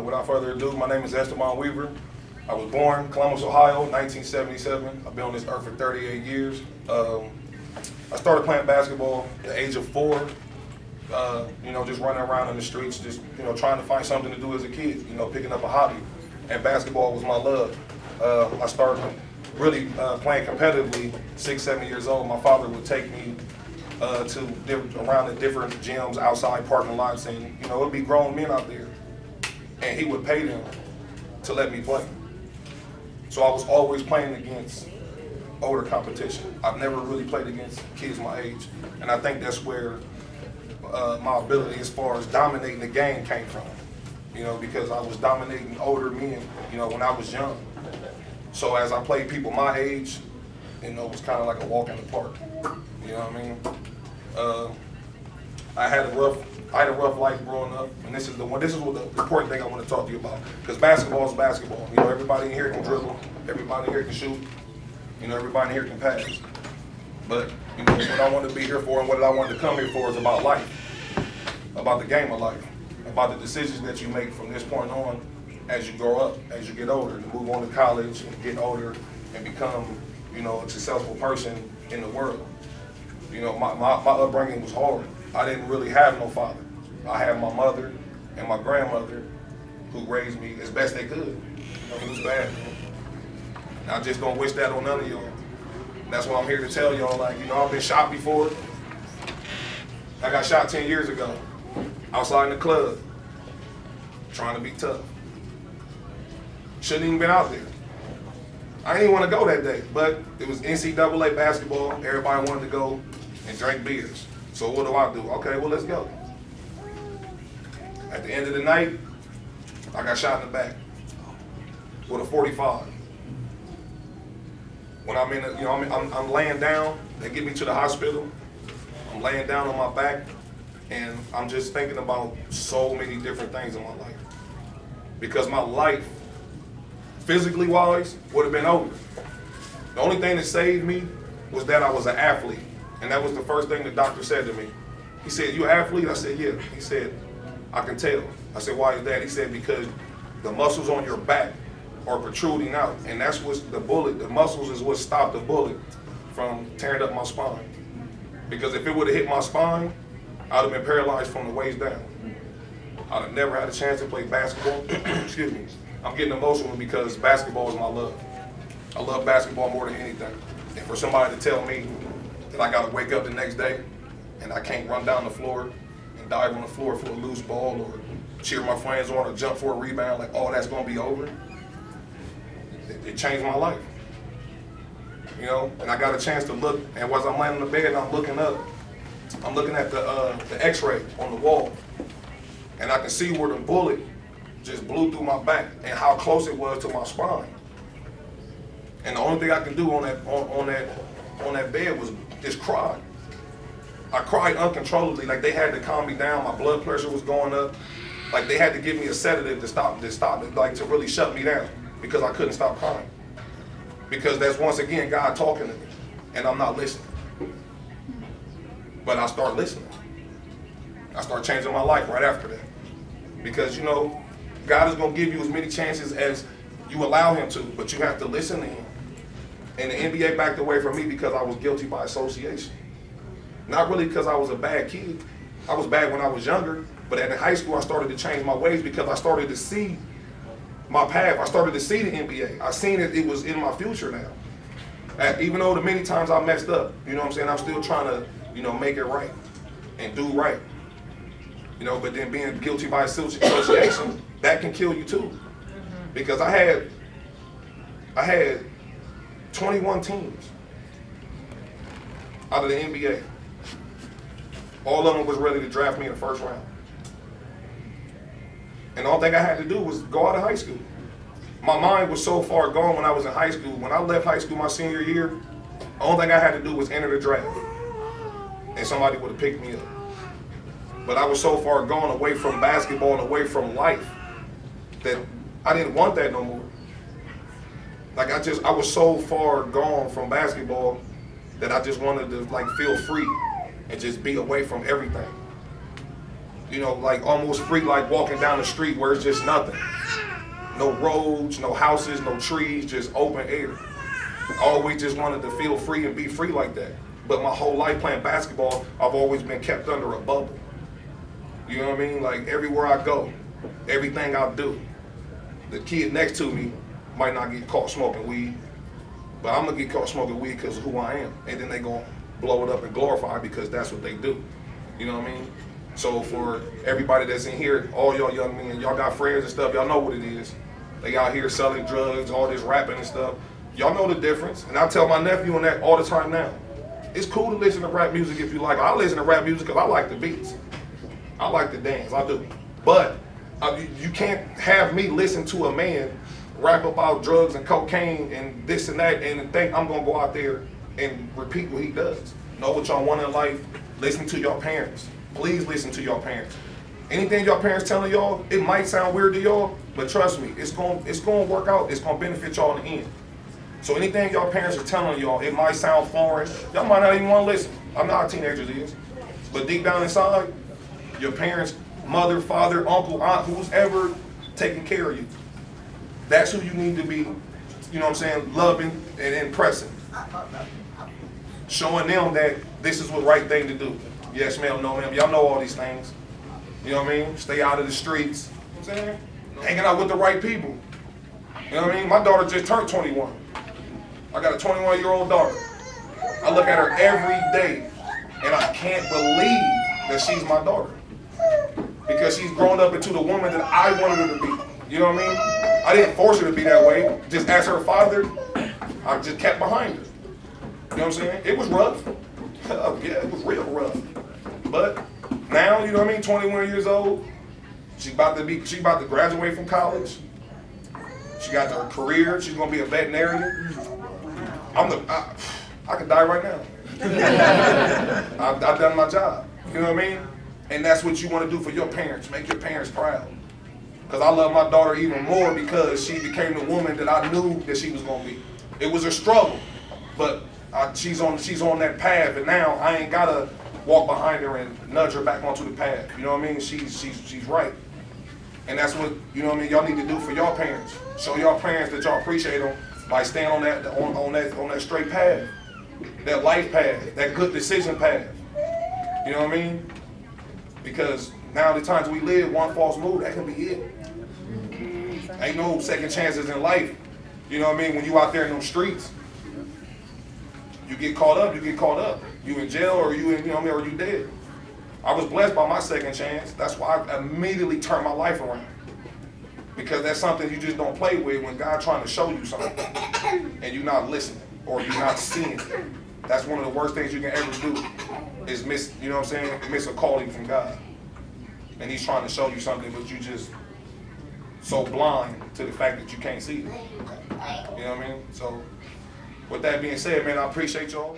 without further ado, my name is Esteban Weaver. I was born in Columbus, Ohio, 1977. I've been on this earth for 38 years. I started playing basketball at the age of 4. Just running around in the streets, just trying to find something to do as a kid. Picking up a hobby, and basketball was my love. I started really playing competitively 6, 7 years old. My father would take me around the different gyms, outside parking lots, and it'd be grown men out there, and he would pay them to let me play. So I was always playing against older competition. I've never really played against kids my age, and I think that's where my ability as far as dominating the game came from. Because I was dominating older men, when I was young. So as I played people my age, it was kind of like a walk in the park. You know what I mean? I had a rough life growing up, and this is what the important thing I want to talk to you about. Because basketball is basketball. Everybody in here can dribble, everybody in here can shoot, everybody in here can pass. But what I want to be here for and what I wanted to come here for is about life, about the game of life, about the decisions that you make from this point on as you grow up, as you get older, and move on to college and get older and become, a successful person in the world. My upbringing was hard. I didn't really have no father. I had my mother and my grandmother who raised me as best they could. It was bad, man. And I just don't wish that on none of y'all. That's why I'm here to tell y'all, I've been shot before. I got shot 10 years ago, outside in the club, trying to be tough. Shouldn't even been out there. I didn't want to go that day, but it was NCAA basketball. Everybody wanted to go and drink beers. So what do? Okay, well, let's go. At the end of the night, I got shot in the back with a 45. When I'm I'm laying down, they get me to the hospital. I'm laying down on my back, and I'm just thinking about so many different things in my life. Because my life, physically wise, would have been over. The only thing that saved me was that I was an athlete. And that was the first thing the doctor said to me. He said, "You an athlete?" I said, "Yeah." He said, "I can tell." I said, "Why is that?" He said, "Because the muscles on your back are protruding out. And that's what's the muscles is what stopped the bullet from tearing up my spine. Because if it would have hit my spine, I'd have been paralyzed from the waist down. I'd have never had a chance to play basketball." Excuse me. I'm getting emotional because basketball is my love. I love basketball more than anything. And for somebody to tell me that I gotta wake up the next day and I can't run down the floor and dive on the floor for a loose ball or cheer my friends on or jump for a rebound, that's gonna be over. It changed my life. And I got a chance to look, and as I'm laying in the bed and I'm looking up, I'm looking at the x-ray on the wall, and I can see where the bullet just blew through my back and how close it was to my spine. And the only thing I can do on that bed was just cry. I cried uncontrollably, they had to calm me down. My blood pressure was going up. They had to give me a sedative to stop it, to really shut me down, because I couldn't stop crying. Because that's once again God talking to me, and I'm not listening. But I start listening. I start changing my life right after that. Because God is gonna give you as many chances as you allow him to, but you have to listen to him. And the NBA backed away from me because I was guilty by association. Not really because I was a bad kid. I was bad when I was younger, but in high school I started to change my ways because I started to see my path. I started to see the NBA. I seen it was in my future now. Even though the many times I messed up, I'm still trying to, make it right and do right. But then being guilty by association, that can kill you too. Because I had 21 teams out of the NBA. All of them was ready to draft me in the first round. And the only thing I had to do was go out of high school. My mind was so far gone when I was in high school. When I left high school my senior year, the only thing I had to do was enter the draft. And somebody would have picked me up. But I was so far gone away from basketball and away from life that I didn't want that no more. I was so far gone from basketball that I just wanted to feel free and just be away from everything. You know, like almost free, like walking down the street where it's just nothing. No roads, no houses, no trees, just open air. I always just wanted to feel free and be free like that. But my whole life playing basketball, I've always been kept under a bubble. You know what I mean? Like everywhere I go, everything I do, the kid next to me might not get caught smoking weed, but I'm gonna get caught smoking weed because of who I am. And then they gonna blow it up and glorify it because that's what they do. You know what I mean? So for everybody that's in here, all y'all young men, y'all got friends and stuff, y'all know what it is. They out here selling drugs, all this rapping and stuff. Y'all know the difference. And I tell my nephew on that all the time now. It's cool to listen to rap music if you like. I listen to rap music because I like the beats. I like to dance, I do. But you can't have me listen to a man rap about drugs and cocaine and this and that and think I'm gonna go out there and repeat what he does. Know what y'all want in life, listen to your parents. Please listen to your parents. Anything your parents telling y'all, it might sound weird to y'all, but trust me, it's gonna work out, it's gonna benefit y'all in the end. So anything your parents are telling y'all, it might sound foreign, y'all might not even want to listen. I know how teenagers is. But deep down inside, your parents, mother, father, uncle, aunt, who's ever taking care of you, that's who you need to be, you know what I'm saying, loving and impressing. Showing them that this is the right thing to do. Yes, ma'am, no, ma'am. Y'all know all these things. You know what I mean? Stay out of the streets. You know what I'm saying? Hanging out with the right people. You know what I mean? My daughter just turned 21. I got a 21-year-old daughter. I look at her every day, and I can't believe that she's my daughter. Because she's grown up into the woman that I wanted her to be. You know what I mean? I didn't force her to be that way. Just as her father, I just kept behind her. You know what I'm saying? It was rough. Yeah, it was real rough. But now, you know what I mean, 21 years old, she about to graduate from college. She got her career, she's gonna be a veterinarian. I could die right now. I've done my job. You know what I mean? And that's what you want to do for your parents. Make your parents proud. Because I love my daughter even more because she became the woman that I knew that she was gonna be. It was a struggle, but she's on that path, and now I ain't gotta walk behind her and nudge her back onto the path. You know what I mean? She's right. And that's what, you know what I mean, y'all need to do for your parents. Show your parents that y'all appreciate them by staying on that straight path. That life path, that good decision path. You know what I mean? Because now the times we live, one false move, that can be it. Ain't no second chances in life. You know what I mean? When you out there in those streets, you get caught up, you get caught up. You in jail or you in, you know what I mean, or you dead. I was blessed by my second chance. That's why I immediately turned my life around. Because that's something you just don't play with when God's trying to show you something and you're not listening or you're not seeing it. That's one of the worst things you can ever do is miss, you know what I'm saying, miss a calling from God. And he's trying to show you something, but you just so blind to the fact that you can't see it. You know what I mean? So with that being said, man, I appreciate y'all.